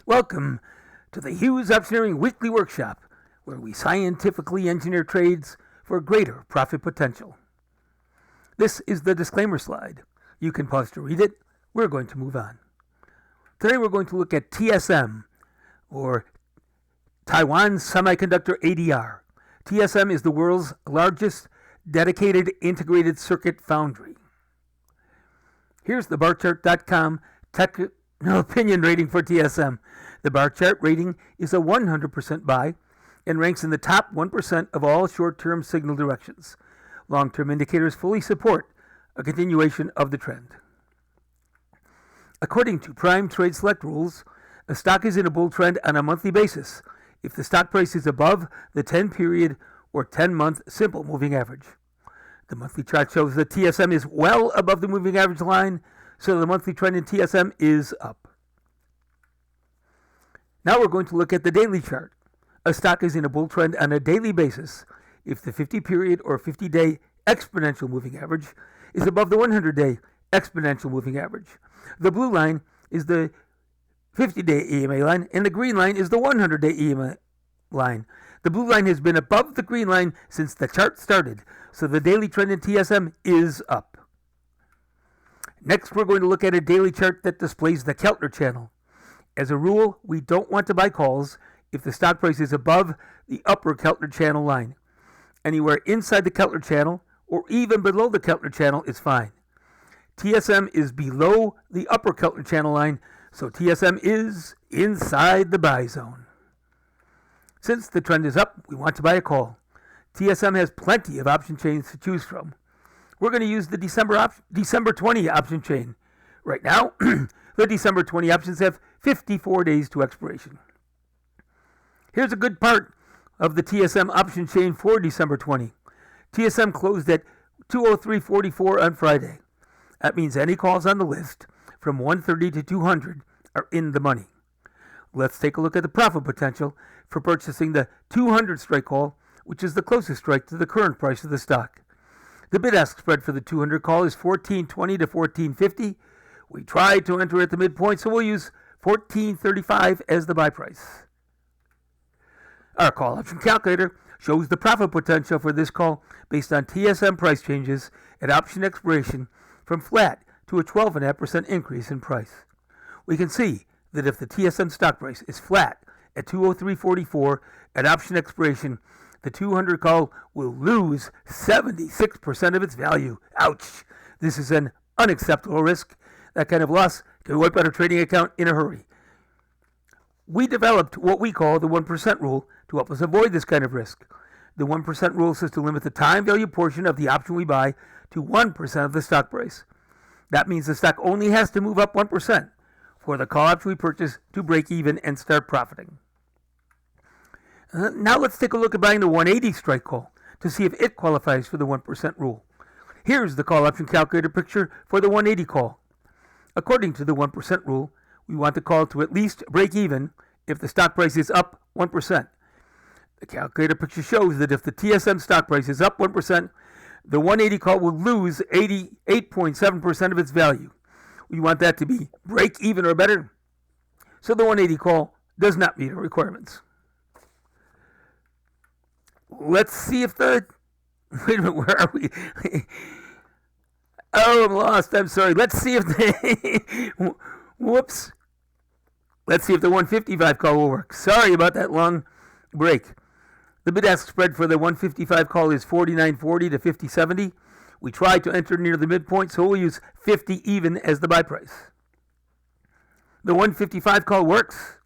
Welcome to the Hughes Optioneering Weekly Workshop, where we scientifically engineer trades for greater profit potential. This is the disclaimer slide. You can pause to read it. We're going to move on. Today we're going to look at TSM, or Taiwan Semiconductor ADR. TSM is the world's largest dedicated integrated circuit foundry. Here's the barchart.com technical opinion rating for TSM. The bar chart rating is a 100% buy and ranks in the top 1% of all short-term signal directions. Long-term indicators fully support a continuation of the trend. According to Prime Trade Select rules, a stock is in a bull trend on a monthly basis if the stock price is above the 10-period or 10-month simple moving average. The monthly chart shows that TSM is well above the moving average line, so the monthly trend in TSM is up. Now we're going to look at the daily chart. A stock is in a bull trend on a daily basis if the 50-period or 50-day exponential moving average is above the 100-day exponential moving average. The blue line is the 50-day EMA line, and the green line is the 100-day EMA line. The blue line has been above the green line since the chart started, so the daily trend in TSM is up. Next, we're going to look at a daily chart that displays the Keltner channel. As a rule, we don't want to buy calls if the stock price is above the upper Keltner channel line. Anywhere inside the Keltner channel or even below the Keltner channel is fine. TSM is below the upper Keltner channel line, so TSM is inside the buy zone. Since the trend is up, we want to buy a call. TSM has plenty of option chains to choose from. We're going to use the December 20 option chain. Right now, the December 20 options have 54 days to expiration. Here's a good part of the TSM option chain for December 20. TSM closed at 203.44 on Friday. That means any calls on the list from 130 to 200 are in the money. Let's take a look at the profit potential for purchasing the 200 strike call, which is the closest strike to the current price of the stock. The bid-ask spread for the 200 call is 14.20 to 14.50. We tried to enter at the midpoint, so we'll use 14.35 as the buy price. Our call option calculator shows the profit potential for this call based on TSM price changes at option expiration from flat to a 12.5% increase in price. We can see that if the TSM stock price is flat at 203.44 at option expiration, the 200 call will lose 76% of its value. Ouch! This is an unacceptable risk. That kind of loss can wipe out a trading account in a hurry. We developed what we call the 1% rule to help us avoid this kind of risk. The 1% rule says to limit the time value portion of the option we buy to 1% of the stock price. That means the stock only has to move up 1% for the call option we purchase to break even and start profiting. Now let's take a look at buying the 180 strike call to see if it qualifies for the 1% rule. Here's the call option calculator picture for the 180 call. According to the 1% rule, we want the call to at least break even if the stock price is up 1%. The calculator picture shows that if the TSM stock price is up 1%, the 180 call will lose 88.7% of its value. We want that to be break even or better, so the 180 call does not meet our requirements. Let's see if the... Wait a minute, where are we? Oh, I'm lost. I'm sorry. Let's see if the... Whoops. Let's see if the 155 call will work. Sorry about that long break. The bid-ask spread for the 155 call is 49.40 to 50.70. We tried to enter near the midpoint, so we'll use 50 even as the buy price. The 155 call works.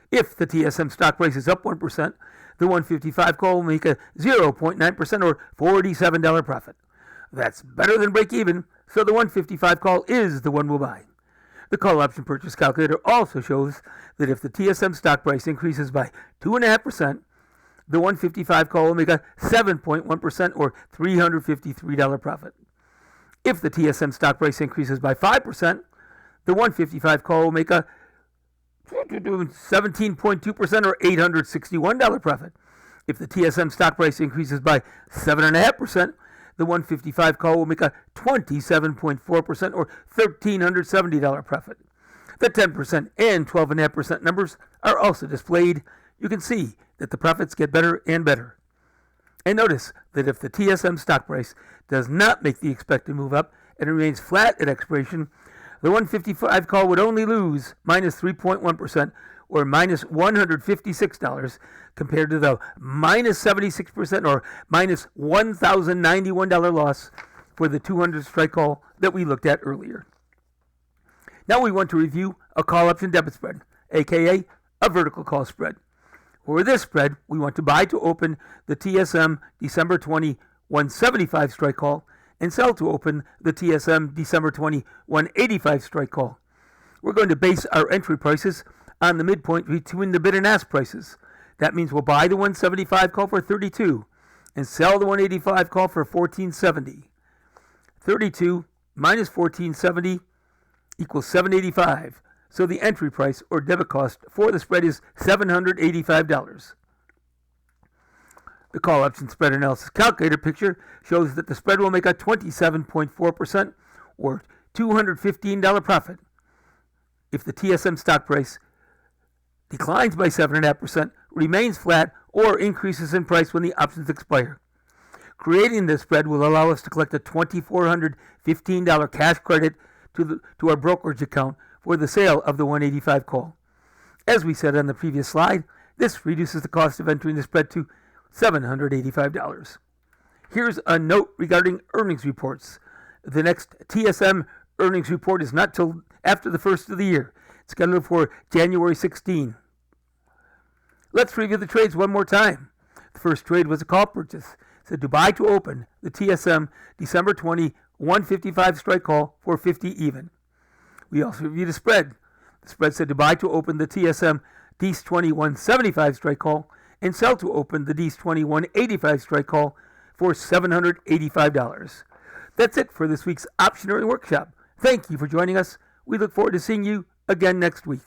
If the TSM stock price is up 1%, the 155 call will make a 0.9% or $47 profit. That's better than break even, so the 155 call is the one we'll buy. The call option purchase calculator also shows that if the TSM stock price increases by 2.5%, the 155 call will make a 7.1% or $353 profit. If the TSM stock price increases by 5%, the 155 call will make a 17.2% or $861 profit. If the TSM stock price increases by 7.5%, the 155 call will make a 27.4% or $1,370 profit. The 10% and 12.5% numbers are also displayed. You can see that the profits get better and better. And notice that if the TSM stock price does not make the expected move up and remains flat at expiration, the 155 call would only lose minus 3.1% or minus $156 compared to the minus 76% or minus $1,091 loss for the 200 strike call that we looked at earlier. Now we want to review a call option debit spread, aka a vertical call spread. For this spread, we want to buy to open the TSM December 20 175 strike call and sell to open the TSM December 20 185 strike call. We're going to base our entry prices on the midpoint between the bid and ask prices. That means we'll buy the 175 call for 32 and sell the 185 call for 1470. 32 minus 1470 equals 785. So the entry price or debit cost for the spread is $785. The call option spread analysis calculator picture shows that the spread will make a 27.4% or $215 profit if the TSM stock price declines by 7.5%, remains flat, or increases in price when the options expire. Creating this spread will allow us to collect a $2,415 cash credit to our brokerage account for the sale of the 185 call. As we said on the previous slide, this reduces the cost of entering the spread to $785. Here's a note regarding earnings reports. The next TSM earnings report is not till after the first of the year. It's scheduled for January 16. Let's review the trades one more time. The first trade was a call purchase. It said to buy to open the TSM December 20 155 strike call for 50 even. We also reviewed a spread. The spread said to buy to open the TSM Dece 20 175 strike call and sell to open the Dece 20 185 strike call for $785. That's it for this week's Optioneering Workshop. Thank you for joining us. We look forward to seeing you again next week.